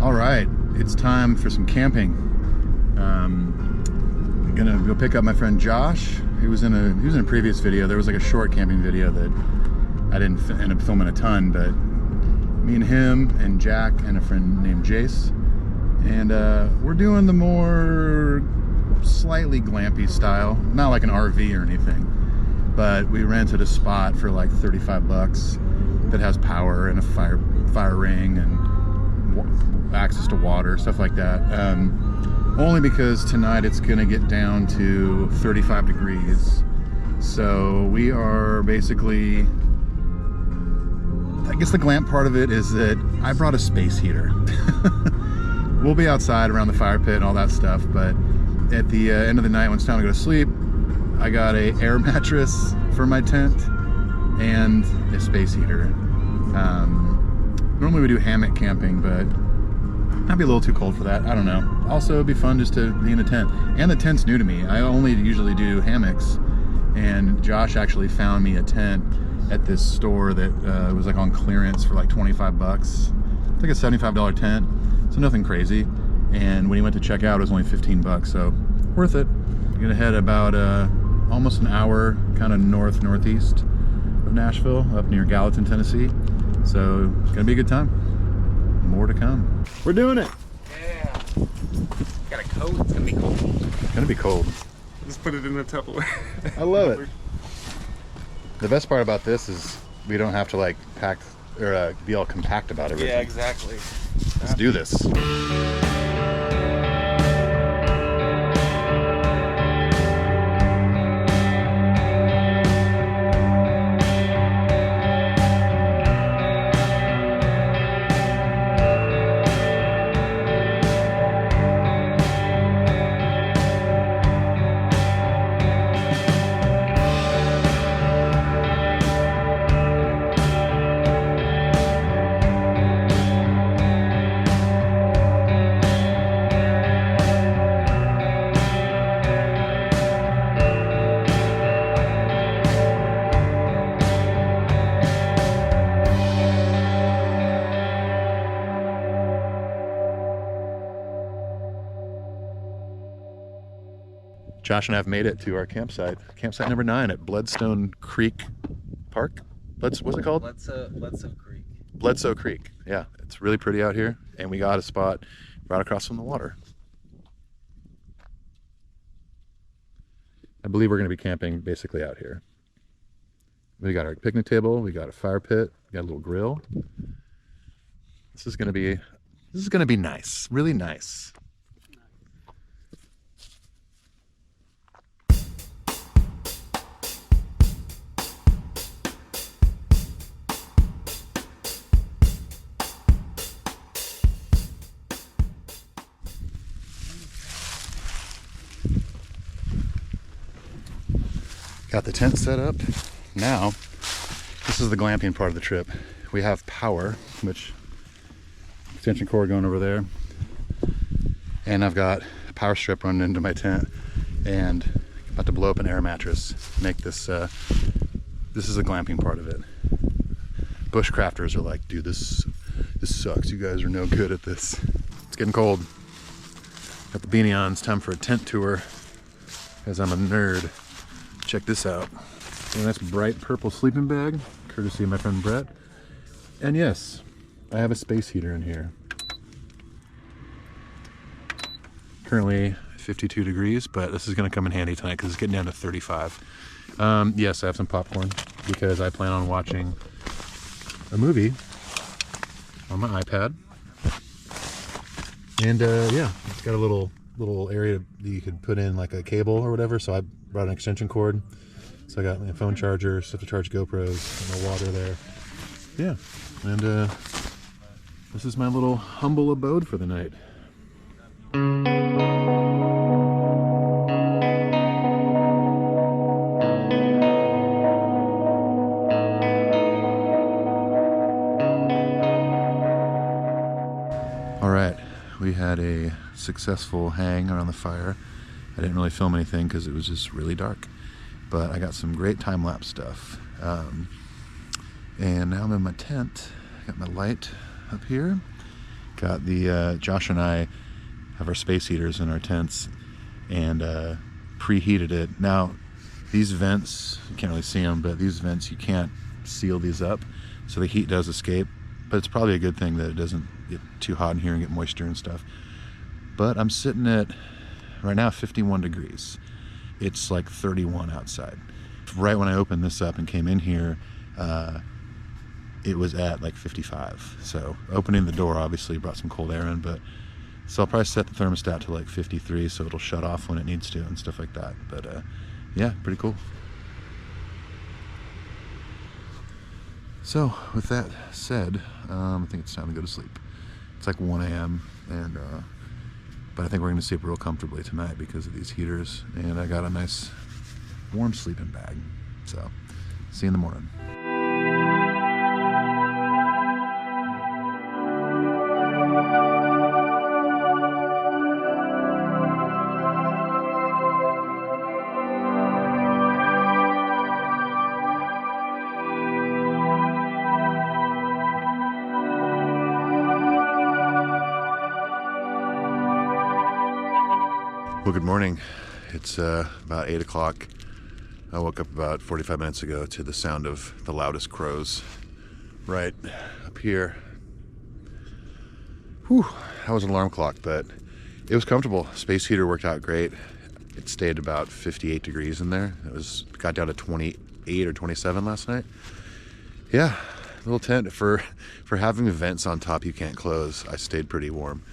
All right, it's time for some camping. I'm gonna go pick up my friend Josh. He was in a previous video. There was like a short camping video that I didn't end up filming a ton, but me and him and Jack and a friend named Jace, and we're doing the more slightly glampy style, not like an RV or anything, but we rented a spot for like 35 bucks that has power and a fire ring and access to water, stuff like that. Only because tonight it's gonna get down to 35 degrees. So we are basically, I guess the glamp part of it is that I brought a space heater. We'll be outside around the fire pit and all that stuff, but at the end of the night when it's time to go to sleep, I got a air mattress for my tent and a space heater. Normally we do hammock camping, but might be a little too cold for that. I don't know. Also, it'd be fun just to be in a tent. And the tent's new to me. I only usually do hammocks, and Josh actually found me a tent at this store that was like on clearance for like 25 bucks. It's like a $75 tent, so nothing crazy. And when he went to check out, it was only 15 bucks, so worth it. I'm gonna head about almost an hour kind of northeast of Nashville, up near Gallatin, Tennessee. So it's gonna be a good time. More to come. We're doing it. Yeah. Got a coat. It's gonna be cold. It's gonna be cold. Just put it in the Tupperware. I love it. The best part about this is we don't have to like pack or be all compact about everything. Yeah, exactly. Let's do this. Josh and I have made it to our campsite number 9 at Bledsoe Creek Park. What's it called? Bledsoe Creek. Bledsoe Creek. Yeah, it's really pretty out here, and we got a spot right across from the water. I believe we're going to be camping basically out here. We got our picnic table, we got a fire pit, we got a little grill. This is going to be nice, really nice. Got the tent set up. Now, this is the glamping part of the trip. We have power, which extension cord going over there. And I've got a power strip running into my tent and about to blow up an air mattress. Make this, this is the glamping part of it. Bushcrafters are like, dude, this sucks. You guys are no good at this. It's getting cold. Got the beanie on. It's time for a tent tour because I'm a nerd. Check this out. A nice bright purple sleeping bag, courtesy of my friend Brett. And yes, I have a space heater in here. Currently 52 degrees, but this is going to come in handy tonight because it's getting down to 35. Yes, I have some popcorn because I plan on watching a movie on my iPad. And yeah, it's got a little area that you could put in like a cable or whatever, so I brought an extension cord. So I got my phone charger, stuff to charge GoPros, and my water there. Yeah, and this is my little humble abode for the night. All right, we had a successful hang around the fire. I didn't really film anything because it was just really dark, but I got some great time-lapse stuff. And now I'm in my tent. I got my light up here. Got the, Josh and I have our space heaters in our tents and preheated it. Now, these vents, you can't really see them, but these vents, you can't seal these up, so the heat does escape. But it's probably a good thing that it doesn't get too hot in here and get moisture and stuff. But I'm sitting at, right now, 51 degrees. It's like 31 outside. Right when I opened this up and came in here, it was at like 55. So opening the door obviously brought some cold air in, but so I'll probably set the thermostat to like 53 so it'll shut off when it needs to and stuff like that. But yeah, pretty cool. So with that said, I think it's time to go to sleep. It's like 1 a.m. and but I think we're gonna sleep real comfortably tonight because of these heaters, and I got a nice warm sleeping bag. So see you in the morning. Well, good morning. It's about 8 o'clock. I woke up about 45 minutes ago to the sound of the loudest crows right up here. Whew, that was an alarm clock, but it was comfortable. Space heater worked out great. It stayed about 58 degrees in there. It got down to 28 or 27 last night. Yeah, little tent for having vents on top you can't close. I stayed pretty warm.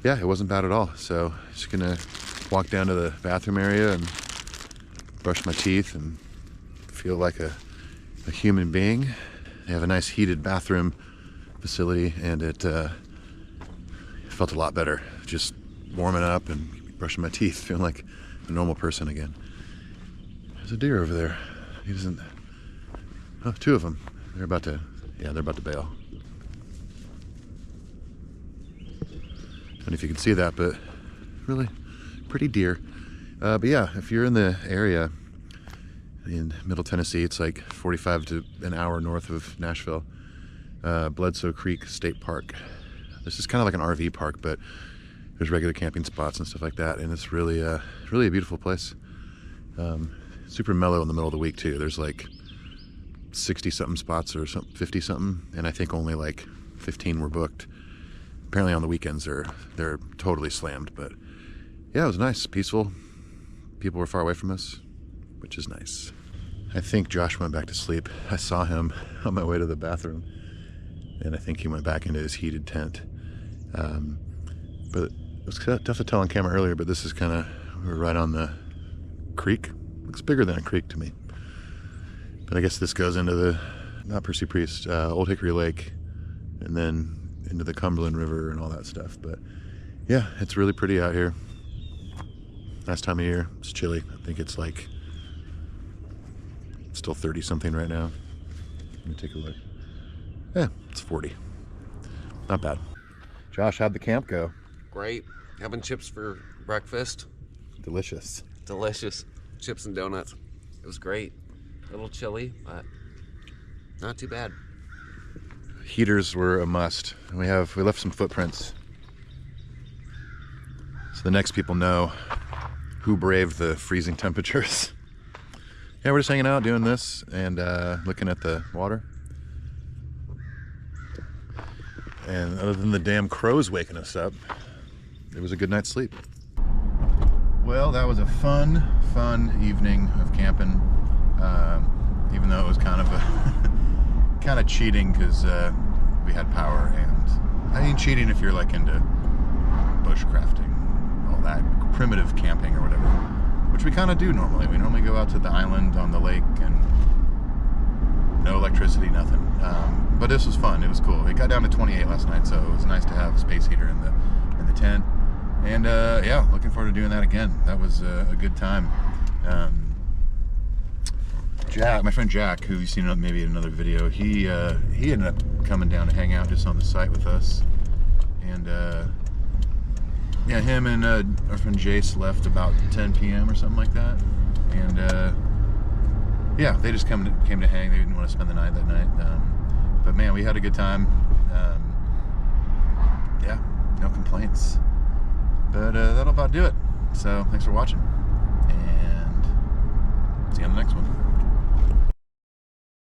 Yeah, it wasn't bad at all. So just gonna walk down to the bathroom area and brush my teeth and feel like a human being. They have a nice heated bathroom facility, and it felt a lot better. Just warming up and brushing my teeth, feeling like a normal person again. There's a deer over there. He doesn't, oh, two of them. They're about to bail. I don't know if you can see that, but really pretty deer. But yeah, if you're in the area in Middle Tennessee, it's like 45 to an hour north of Nashville, Bledsoe Creek State Park. This is kind of like an RV park, but there's regular camping spots and stuff like that, and it's really a beautiful place. Super mellow in the middle of the week too. There's like 60-something spots or 50-something, and I think only like 15 were booked. Apparently on the weekends they're totally slammed, but yeah, it was nice, peaceful. People were far away from us, which is nice. I think Josh went back to sleep. I saw him on my way to the bathroom, and I think he went back into his heated tent. But it was tough to tell on camera earlier, but this is we're right on the creek. Looks bigger than a creek to me. But I guess this goes into the, not Percy Priest, Old Hickory Lake, and then into the Cumberland River and all that stuff. But yeah, it's really pretty out here. Nice time of year. It's chilly. I think it's like still 30 something right now. Let me take a look. Yeah, it's 40. Not bad. Josh, how'd the camp go? Great. Having chips for breakfast. Delicious. Delicious. Chips and donuts. It was great. A little chilly, but not too bad. Heaters were a must. We left some footprints, so the next people know who braved the freezing temperatures. Yeah, we're just hanging out doing this and looking at the water. And other than the damn crows waking us up, it was a good night's sleep. Well, that was a fun evening of camping. Even though it was kind of cheating because we had power, and I mean cheating if you're like into bushcrafting, all that primitive camping or whatever, which we kind of do normally. We normally go out to the island on the lake and no electricity, nothing. But this was fun. It was cool. It got down to 28 last night, so it was nice to have a space heater in the tent. And yeah, looking forward to doing that again. That was a good time. Jack, my friend Jack, who you've seen maybe in another video, he ended up coming down to hang out just on the site with us. And yeah, him and our friend Jace left about 10 p.m. or something like that. And yeah, they just came to hang. They didn't want to spend the night that night. But man, we had a good time. no complaints. But that'll about do it. So thanks for watching, and see you on the next one.